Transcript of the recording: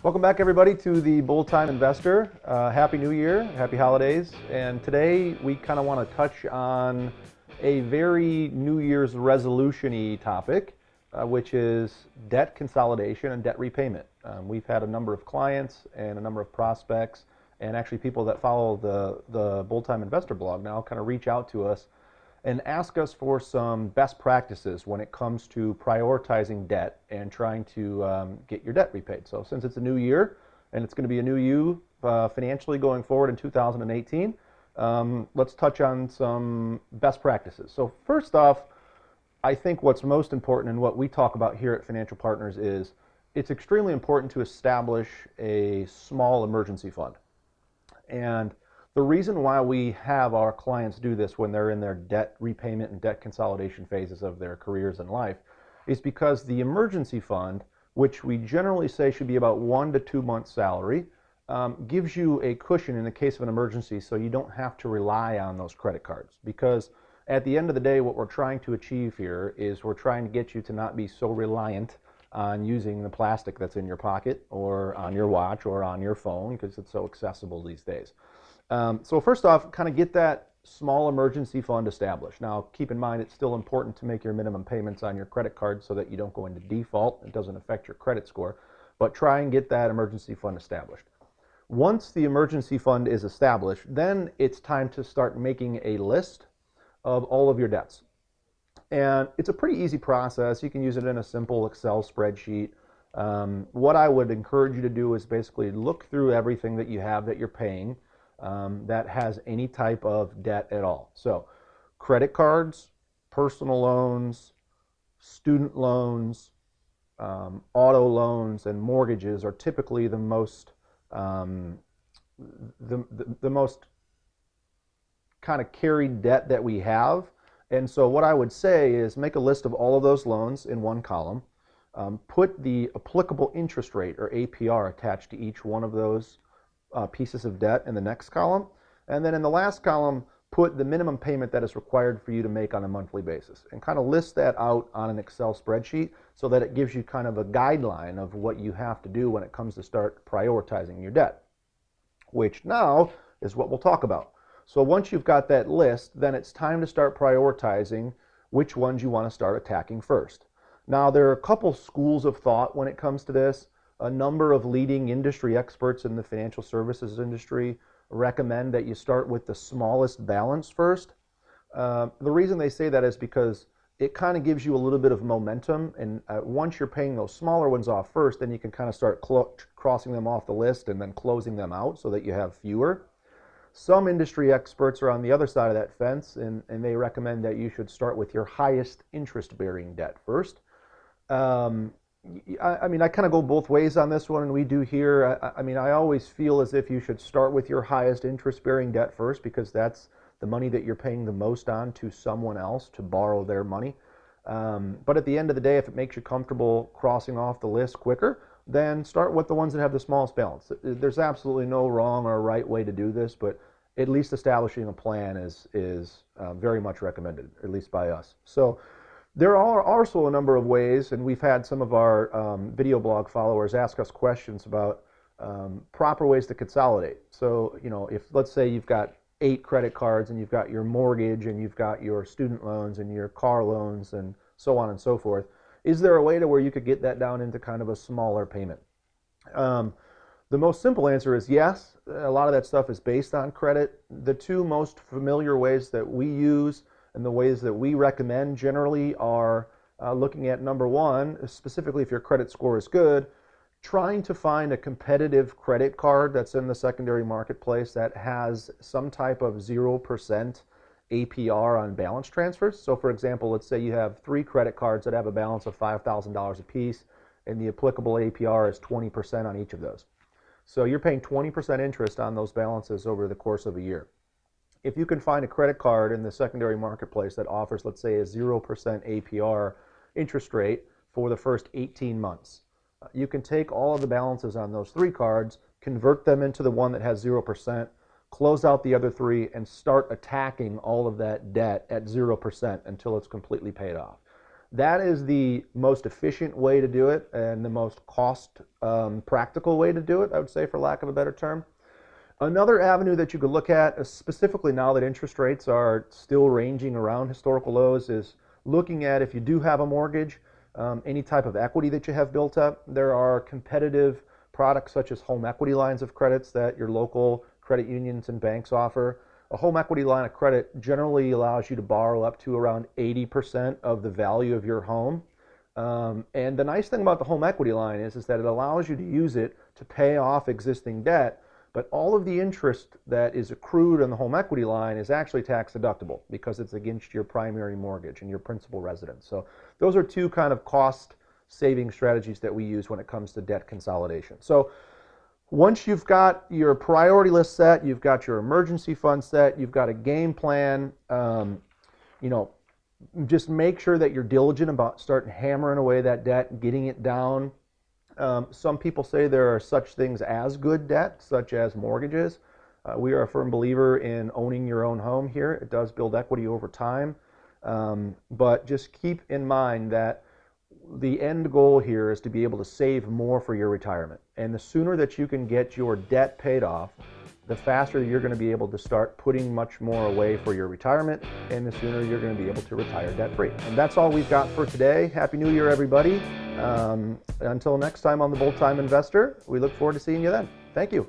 Welcome back, everybody, to the Bull Time Investor. Happy New Year, happy holidays. And today we kind of want to touch on a very New Year's resolution-y topic, which is debt consolidation and debt repayment. We've had a number of clients and a number of prospects, and actually people that follow the Bull Time Investor blog now kind of reach out to us and ask us for some best practices when it comes to prioritizing debt and trying to get your debt repaid. So since it's a new year and it's going to be a new you financially going forward in 2018, let's touch on some best practices. So first off, I think what's most important and what we talk about here at Financial Partners is it's extremely important to establish a small emergency fund. And the reason why we have our clients do this when they're in their debt repayment and debt consolidation phases of their careers and life is because the emergency fund, which we generally say should be about 1 to 2 months' salary, gives you a cushion in the case of an emergency so you don't have to rely on those credit cards. Because at the end of the day, what we're trying to achieve here is we're trying to get you to not be so reliant on using the plastic that's in your pocket or on your watch or on your phone because it's so accessible these days. So first off, kind of get that small emergency fund established. Now, keep in mind, it's still important to make your minimum payments on your credit card so that you don't go into default. It doesn't affect your credit score, but try and get that emergency fund established. Once the emergency fund is established, then it's time to start making a list of all of your debts. And it's a pretty easy process. You can use it in a simple Excel spreadsheet. What I would encourage you to do is basically look through everything that you have that you're paying that has any type of debt at all. So credit cards, personal loans, student loans, auto loans, and mortgages are typically the most most kind of carried debt that we have. And so what I would say is make a list of all of those loans in one column, put the applicable interest rate or APR attached to each one of those pieces of debt in the next column, and then in the last column put the minimum payment that is required for you to make on a monthly basis, and kind of list that out on an Excel spreadsheet so that it gives you kind of a guideline of what you have to do when it comes to start prioritizing your debt, which now is what we'll talk about. So once you've got that list, then it's time to start prioritizing which ones you want to start attacking first. Now, there are a couple schools of thought when it comes to this. A number of leading industry experts in the financial services industry recommend that you start with the smallest balance first. The reason they say that is because it kind of gives you a little bit of momentum, and once you're paying those smaller ones off first, then you can kind of start crossing them off the list and then closing them out so that you have fewer. Some industry experts are on the other side of that fence, and they recommend that you should start with your highest interest-bearing debt first. I mean, I kind of go both ways on this one, and we do here. I mean, I always feel as if you should start with your highest interest-bearing debt first because that's the money that you're paying the most on to someone else to borrow their money. But at the end of the day, if it makes you comfortable crossing off the list quicker, then start with the ones that have the smallest balance. There's absolutely no wrong or right way to do this, but at least establishing a plan is very much recommended, at least by us. So there are also a number of ways, and we've had some of our video blog followers ask us questions about proper ways to consolidate. So, you know, if let's say you've got 8 credit cards and you've got your mortgage and you've got your student loans and your car loans and so on and so forth, is there a way to where you could get that down into kind of a smaller payment? The most simple answer is yes. A lot of that stuff is based on credit. The two most familiar ways that we use and the ways that we recommend generally are looking at number one, specifically if your credit score is good, trying to find a competitive credit card that's in the secondary marketplace that has some type of 0% APR on balance transfers. So for example, let's say you have 3 credit cards that have a balance of $5,000 a piece, and the applicable APR is 20% on each of those. So you're paying 20% interest on those balances over the course of a year. If you can find a credit card in the secondary marketplace that offers, let's say, a 0% APR interest rate for the first 18 months, you can take all of the balances on those 3 cards, convert them into the one that has 0%, close out the other 3, and start attacking all of that debt at 0% until it's completely paid off. that is the most efficient way to do it and the most cost practical way to do it, I would say, for lack of a better term. Another avenue that you could look at, specifically now that interest rates are still ranging around historical lows, is looking at, if you do have a mortgage, any type of equity that you have built up. There are competitive products such as home equity lines of credits that your local credit unions and banks offer. A home equity line of credit generally allows you to borrow up to around 80% of the value of your home. And the nice thing about the home equity line is that it allows you to use it to pay off existing debt, but all of the interest that is accrued on the home equity line is actually tax deductible because it's against your primary mortgage and your principal residence. So those are two kind of cost saving strategies that we use when it comes to debt consolidation. So once you've got your priority list set, you've got your emergency fund set, you've got a game plan, just make sure that you're diligent about starting hammering away that debt, getting it down. Some people say there are such things as good debt, such as mortgages. We are a firm believer in owning your own home here. It does build equity over time. But just keep in mind that the end goal here is to be able to save more for your retirement. And the sooner that you can get your debt paid off, the faster you're going to be able to start putting much more away for your retirement, and the sooner you're going to be able to retire debt-free. And that's all we've got for today. Happy New Year, everybody. Until next time on The Bold Time Investor, we look forward to seeing you then. Thank you.